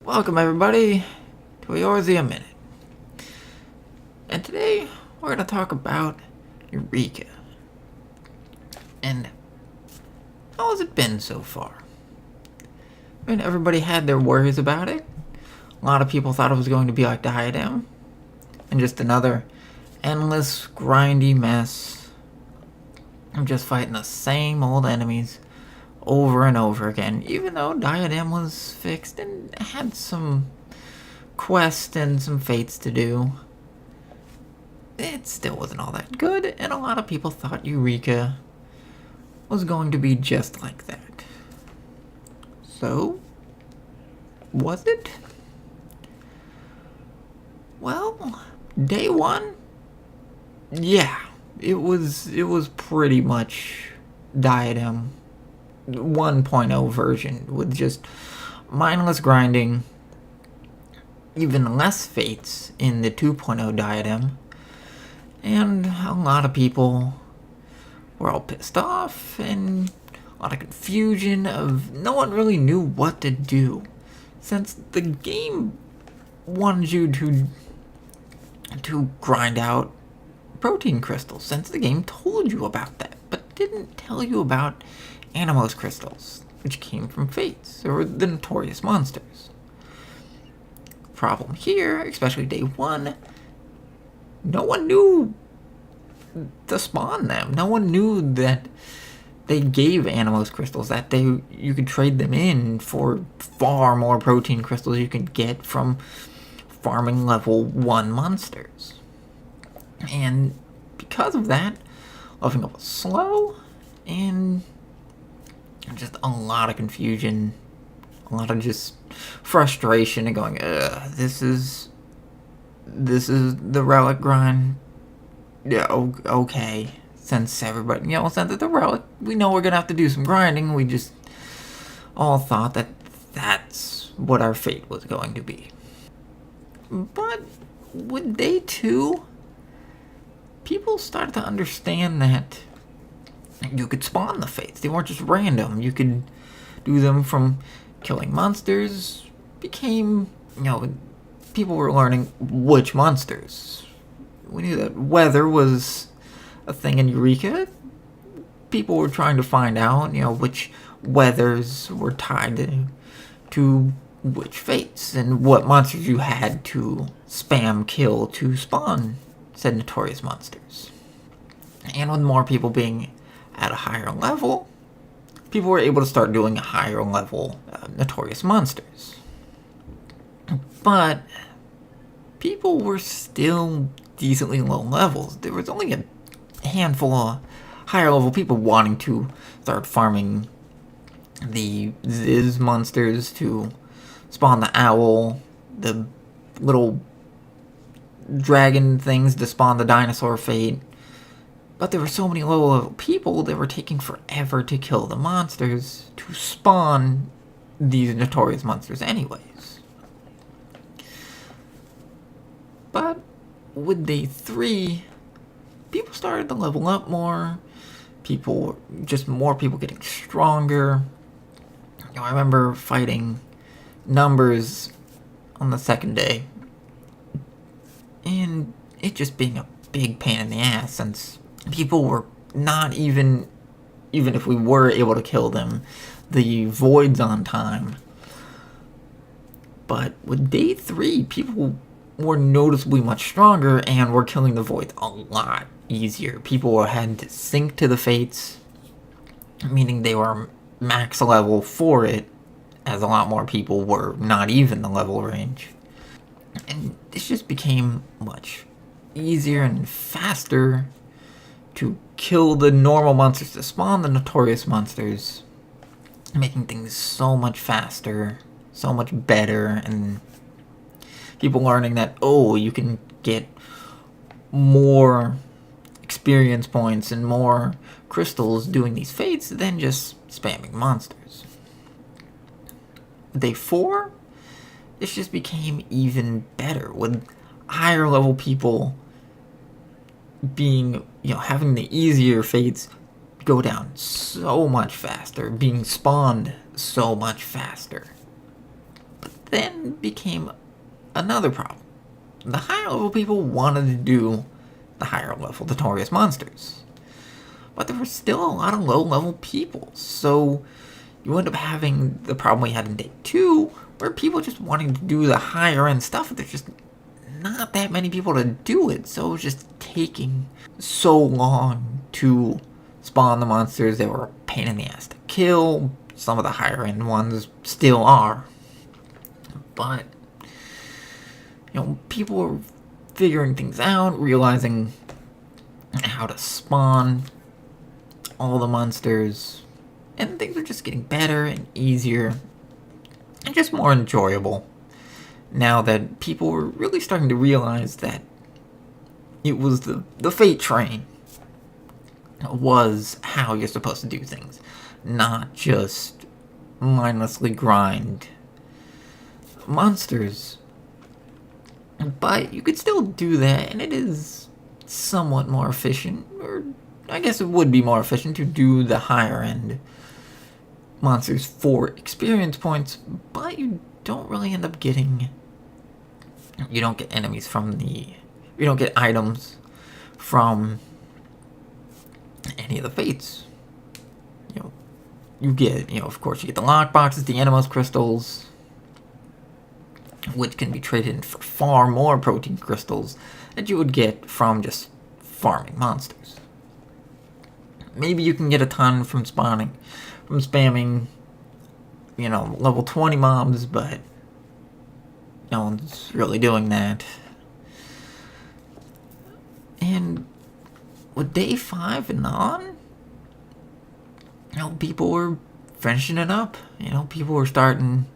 Welcome everybody to Eorzea Minute. And today we're going to talk about Eureka. And how has it been so far? I mean, everybody had their worries about it. A lot of people thought it was going to be like Diadem and just another endless grindy mess. I'm just fighting the same old enemies over and over again, even though Diadem was fixed and had some quests and some fates to do. It still wasn't all that good, and a lot of people thought Eureka was going to be just like that. So, was it? Well, day one, yeah, it was pretty much Diadem 1.0 version with just mindless grinding, even less fates in the 2.0 Diadem, and a lot of people were all pissed off and a lot of confusion of no one really knew what to do, since the game wanted you to grind out protein crystals, since the game told you about that, but didn't tell you about Animos crystals, which came from fates, or the notorious monsters. Problem here, especially day one, no one knew to spawn them. No one knew that they gave Animos crystals, that you could trade them in for far more protein crystals you could get from farming level 1 monsters. And because of that, leveling up was slow, and just a lot of confusion, a lot of just frustration, and going, this is the relic grind. Yeah, okay. Since everybody, since it's the relic, we know we're gonna have to do some grinding. We just all thought that that's what our fate was going to be. But with day 2, people started to understand that you could spawn the fates. They weren't just random. You could do them from killing monsters. Became, people were learning which monsters. We knew that weather was a thing in Eureka. People were trying to find out, which weathers were tied to which fates and what monsters you had to spam kill to spawn said notorious monsters. And with more people being at a higher level, people were able to start doing higher level notorious monsters. But people were still decently low levels. There was only a handful of higher level people wanting to start farming the Ziz monsters to spawn the owl, the little dragon things to spawn the dinosaur fate. But there were so many low-level people that were taking forever to kill the monsters to spawn these notorious monsters anyways. But with day 3, people started to level up more. More people getting stronger. I remember fighting numbers on the second day, and it just being a big pain in the ass, since people were not even if we were able to kill them, the voids on time. But with day 3, people were noticeably much stronger and were killing the voids a lot easier. People had to sync to the fates, meaning they were max level for it, as a lot more people were not even the level range. And this just became much easier and faster to kill the normal monsters, to spawn the notorious monsters, making things so much faster, so much better, and people learning that, you can get more experience points and more crystals doing these fates than just spamming monsters. Day 4, this just became even better, with higher level people being, having the easier fates go down so much faster, being spawned so much faster. But then became another problem. The higher level people wanted to do the higher level notorious monsters, but there were still a lot of low level people, so you end up having the problem we had in day 2, where people just wanting to do the higher end stuff, there's just not that many people to do it, so it was just taking so long to spawn the monsters. They were a pain in the ass to kill. Some of the higher end ones still are, but people were figuring things out, realizing how to spawn all the monsters, and things are just getting better and easier and just more enjoyable now that people were really starting to realize that it was the fate train was how you're supposed to do things, not just mindlessly grind monsters. But you could still do that, and it is somewhat more efficient, or I guess it would be more efficient to do the higher end monsters for experience points, but you don't really end up getting, you don't get enemies from you don't get items from any of the fates. You get, of course, you get the lockboxes, the Animos crystals, which can be traded in for far more protein crystals that you would get from just farming monsters. Maybe you can get a ton from spamming, level 20 mobs, but no one's really doing that. And with day 5 and on, people were finishing it up. People were starting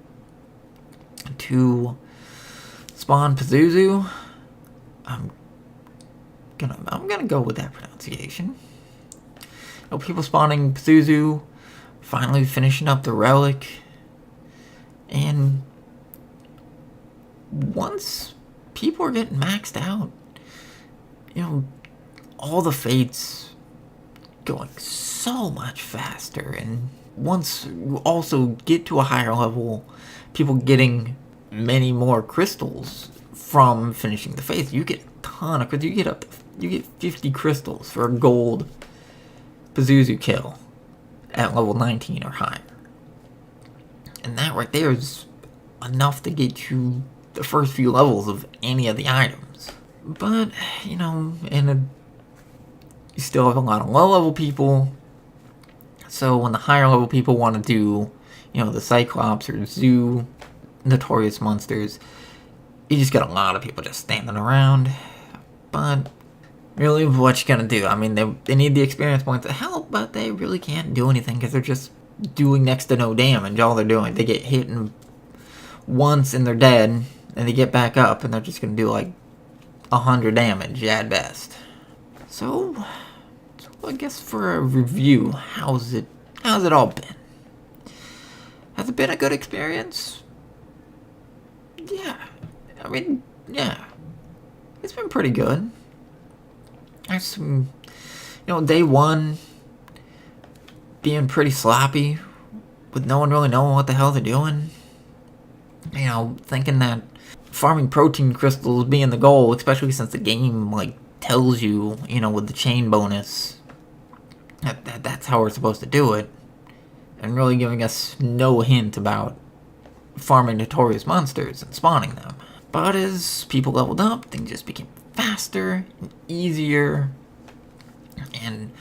to spawn Pazuzu. I'm gonna go with that pronunciation. People spawning Pazuzu, finally finishing up the relic, and once people are getting maxed out, all the fates going so much faster, and once you also get to a higher level, people getting many more crystals from finishing the fates. You get a ton of crystals. You get 50 crystals for a gold Pazuzu kill at level 19 or higher. And that right there is enough to get you the first few levels of any of the items. But, you still have a lot of low-level people. So when the higher-level people want to do, the Cyclops or Zoo notorious monsters, you just got a lot of people just standing around. But really, what you gonna do? I mean, they need the experience points to help, but they really can't do anything because they're just doing next to no damage. All they're doing, they get hit once and they're dead, and they get back up and they're just gonna do like 100 damage at best. So I guess for a review, how's it all been? Has it been a good experience? Yeah. Yeah. It's been pretty good. There's some, day 1 being pretty sloppy, with no one really knowing what the hell they're doing. Thinking that farming protein crystals being the goal, especially since the game, tells you, with the chain bonus, that's how we're supposed to do it, and really giving us no hint about farming notorious monsters and spawning them. But as people leveled up, things just became faster and easier, and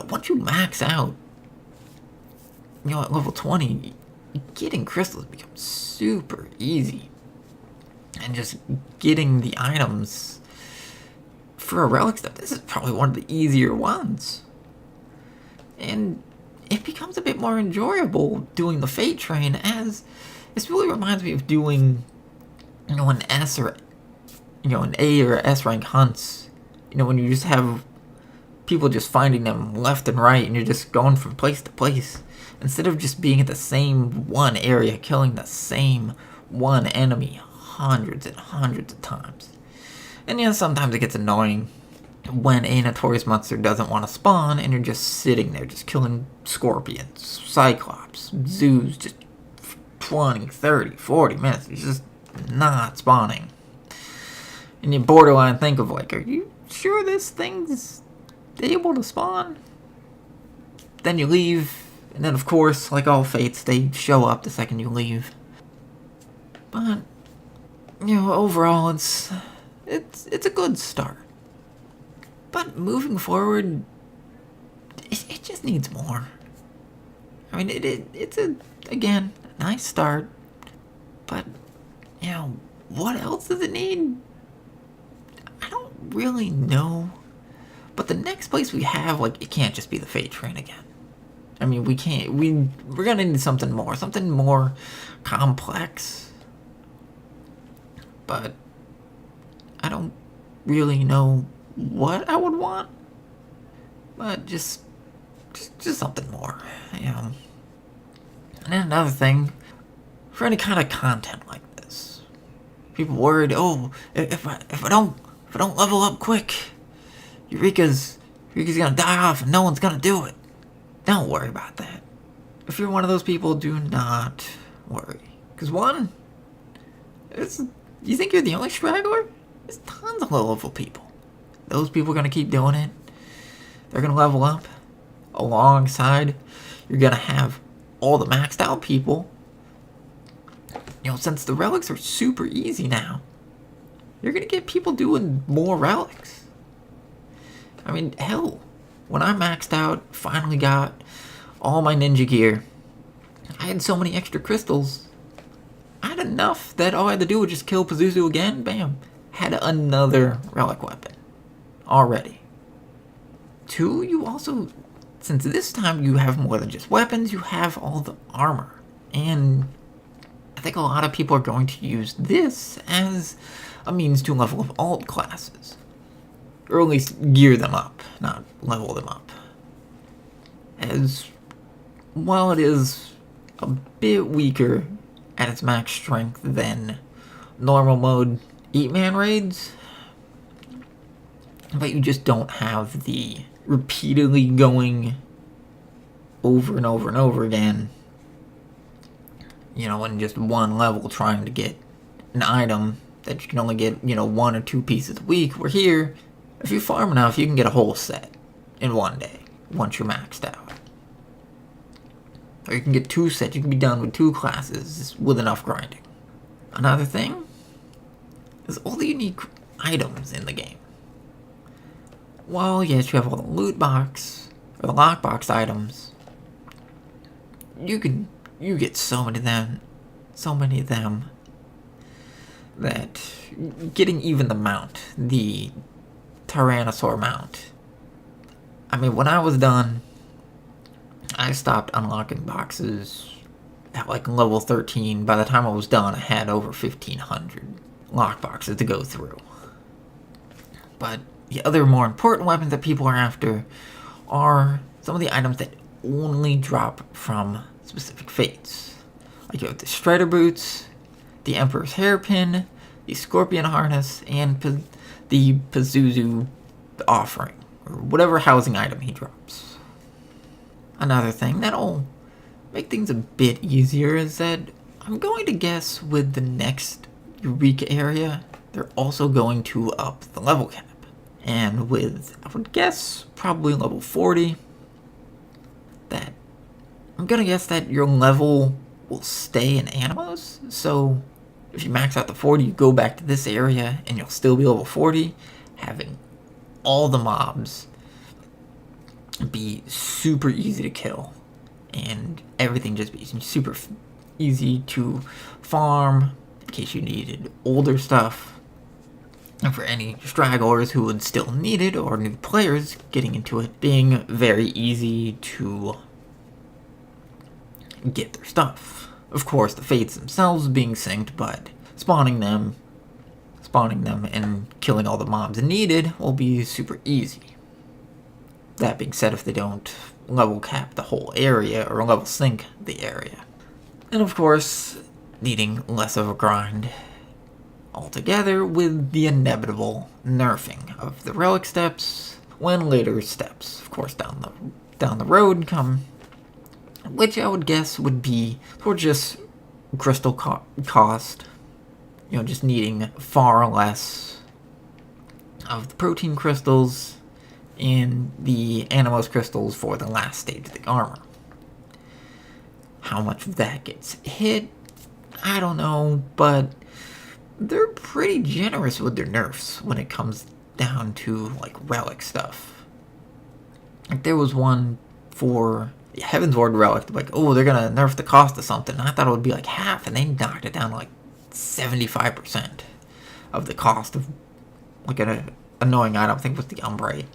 once you max out, at level 20, getting crystals becomes super easy, and just getting the items for a relic stuff, this is probably one of the easier ones, and it becomes a bit more enjoyable doing the fate train, as this really reminds me of doing an S or an A or S rank hunts, when you just have people just finding them left and right, and you're just going from place to place, instead of just being at the same one area, killing the same one enemy hundreds and hundreds of times. And sometimes it gets annoying when a notorious monster doesn't want to spawn, and you're just sitting there just killing scorpions, cyclops, zoos, just 20, 30, 40 minutes. It's just not spawning. And you borderline think of like, are you sure this thing's able to spawn? Then you leave, and then of course, like all fates, they show up the second you leave. But, overall, it's a good start. But moving forward, it just needs more. I mean, it's again, a nice start. But, what else does it need? I don't really know. But the next place we have, like, it can't just be the Fate Train again. I mean, we're gonna need something more complex. But I don't really know what I would want. But just something more, And then another thing, for any kind of content like this, people worried, if I don't level up quick, Eureka's gonna die off and no one's gonna do it. Don't worry about that. If you're one of those people, do not worry. Because one, you think you're the only straggler? There's tons of low-level people. Those people are gonna keep doing it. They're gonna level up. Alongside, you're gonna have all the maxed out people. Since the relics are super easy now, you're gonna get people doing more relics. I mean, hell, when I maxed out, finally got all my ninja gear, I had so many extra crystals. I had enough that all I had to do was just kill Pazuzu again, bam, had another relic weapon already. Two, you also, since this time you have more than just weapons, you have all the armor. And I think a lot of people are going to use this as a means to level up alt classes. Or at least gear them up, not level them up. As while it is a bit weaker at its max strength than normal mode 8-man raids, but you just don't have the repeatedly going over and over and over again, in just one level trying to get an item that you can only get, 1 or 2 pieces a week. Where here, if you farm enough, you can get a whole set in one day once you're maxed out. Or you can get 2 sets, you can be done with 2 classes with enough grinding. Another thing is all the unique items in the game. While yes, you have all the loot box or the lockbox items, you get so many of them that getting even the mount, the Tyrannosaur mount. I mean, when I was done, I stopped unlocking boxes at like level 13. By the time I was done, I had over 1,500 lockboxes to go through. But the other more important weapons that people are after are some of the items that only drop from specific fates. Like you have the Strider Boots, the Emperor's Hairpin, the Scorpion Harness, and the Pazuzu Offering, or whatever housing item he drops. Another thing that'll make things a bit easier is that I'm going to guess with the next Eureka area, they're also going to up the level cap. And with, I would guess, probably level 40, that I'm gonna guess that your level will stay in Animos. So if you max out the 40, you go back to this area and you'll still be level 40, having all the mobs be super easy to kill and everything just be super easy to farm in case you needed older stuff. And for any stragglers who would still need it, or new players getting into it, being very easy to get their stuff. Of course, the fates themselves being synced, but spawning them and killing all the mobs needed will be super easy. That being said, if they don't level cap the whole area, or level sync the area. And of course, needing less of a grind altogether, with the inevitable nerfing of the relic steps when later steps, of course, down the road come, which I would guess would be for just crystal cost. You know, just needing far less of the protein crystals and the Animos crystals for the last stage of the armor. How much of that gets hit, I don't know, but they're pretty generous with their nerfs when it comes down to, like, relic stuff. Like, there was one for the Heavensward relic, like, oh, they're gonna nerf the cost of something. I thought it would be like half, and they knocked it down to like 75% of the cost of, like, an annoying item. I think it was the Umbre.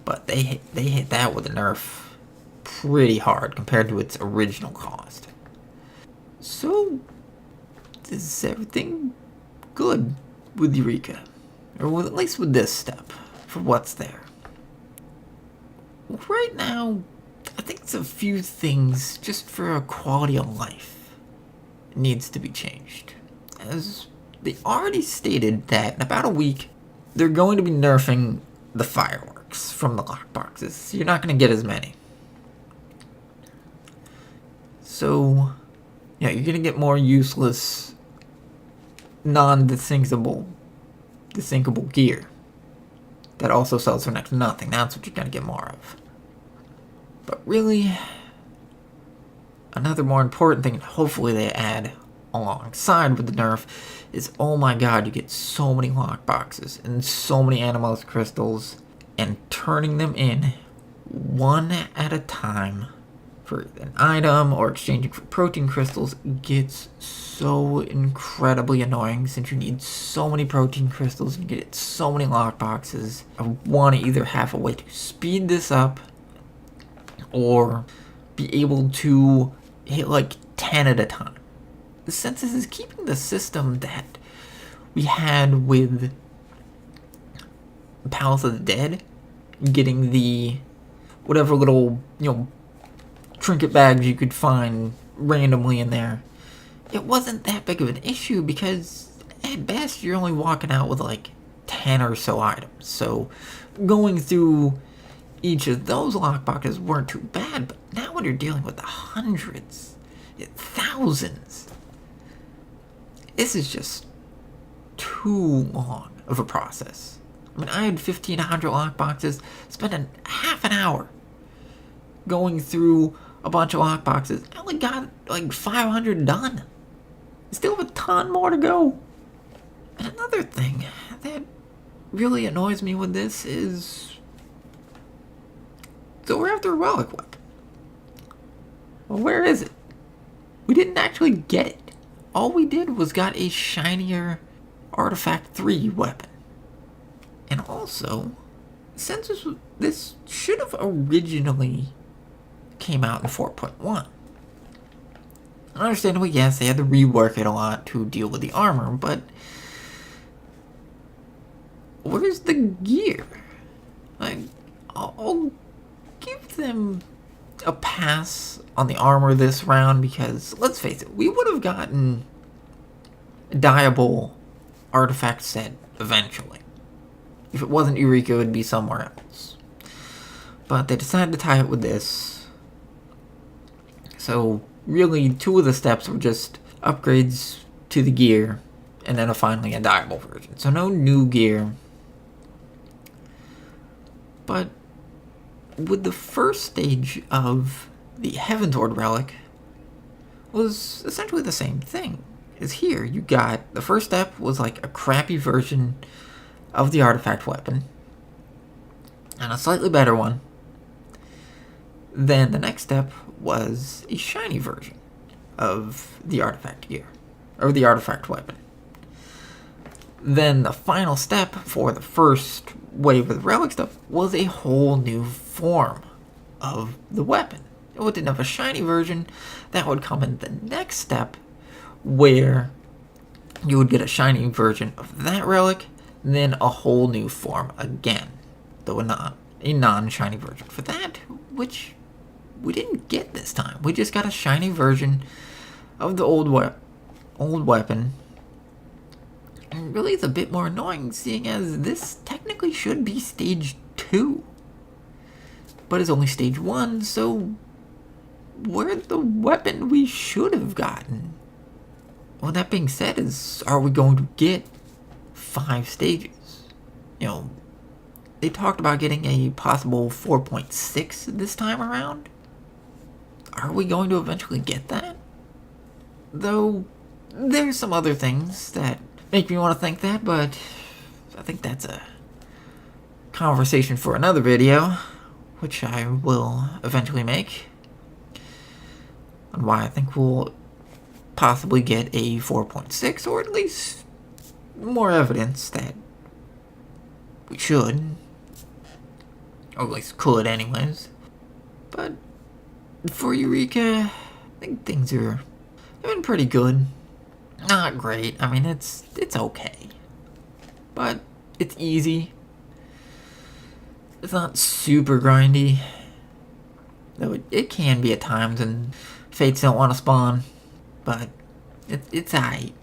But they hit that with a nerf pretty hard compared to its original cost. So, is everything good with Eureka? Or at least with this step, for what's there? Right now, I think it's a few things just for a quality of life needs to be changed. As they already stated that in about a week, they're going to be nerfing the fireworks from the lockboxes. You're not going to get as many. So, yeah, you're going to get more useless, non-desinkable gear that also sells for next to nothing. That's what you're going to get more of. But really, another more important thing, hopefully they add alongside with the nerf, is, oh my god, you get so many lockboxes and so many Animos crystals, and turning them in one at a time for an item or exchanging for protein crystals gets so incredibly annoying, since you need so many protein crystals and get so many lockboxes. I want to either have a way to speed this up or be able to hit like 10 at a time. Since this is keeping the system that we had with Palace of the Dead, getting the whatever little, trinket bags you could find randomly in there, it wasn't that big of an issue because at best you're only walking out with like 10 or so items. So going through each of those lockboxes weren't too bad, but now when you're dealing with the hundreds, thousands, this is just too long of a process. I mean, I had 1,500 lockboxes, spent half an hour going through a bunch of lockboxes. I only got like 500 done. Still have a ton more to go. And another thing that really annoys me with this is, so we're after a relic weapon. Well, where is it? We didn't actually get it. All we did was got a shinier Artifact 3 weapon. And also, since this should have originally came out in 4.1. Understandably, yes, they had to rework it a lot to deal with the armor, but where's the gear? Like, I'll give them a pass on the armor this round because, let's face it, we would have gotten a dyeable artifact set eventually. If it wasn't Eureka, it would be somewhere else. But they decided to tie it with this. So, really, two of the steps were just upgrades to the gear, and then finally a dyeable version. So no new gear. But with the first stage of the Heavensward relic was essentially the same thing as here. You got, the first step was like a crappy version of the artifact weapon, and a slightly better one. Then the next step was a shiny version of the artifact gear, or the artifact weapon. Then the final step for the first wave of the relic stuff was a whole new form of the weapon. It didn't have a shiny version. That would come in the next step, where you would get a shiny version of that relic, then a whole new form again, though a non-shiny version for that, which we didn't get this time. We just got a shiny version of the old weapon. And really, it's a bit more annoying, seeing as this technically should be stage 2, but it's only stage 1, so we're the weapon we should have gotten. Well, that being said, are we going to get 5 stages? You know, they talked about getting a possible 4.6 this time around. Are we going to eventually get that? Though, there's some other things that make me want to think that, but I think that's a conversation for another video, which I will eventually make, on why I think we'll possibly get a 4.6, or at least more evidence that we should, or at least could anyways. But for Eureka, I think things are been pretty good. Not great. I mean, it's okay, but it's easy. It's not super grindy, though it can be at times, and fates don't want to spawn, but it's alright.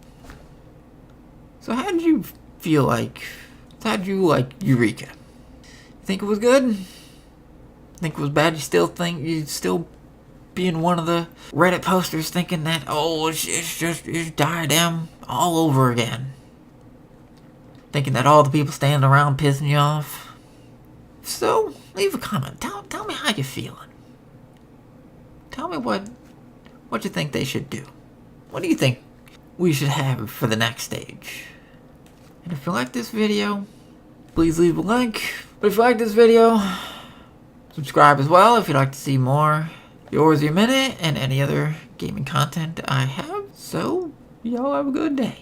So how did you feel like, how did you like Eureka? Think it was good? Think it was bad? You still think you'd still be in one of the Reddit posters thinking that, oh, it's Diadem all over again? Thinking that all the people standing around pissing you off? So, leave a comment. Tell me how you're feeling. Tell me what you think they should do. What do you think we should have for the next stage? And if you like this video, please leave a like. But if you like this video, subscribe as well if you'd like to see more Eorzea Minute and any other gaming content I have. So, y'all have a good day.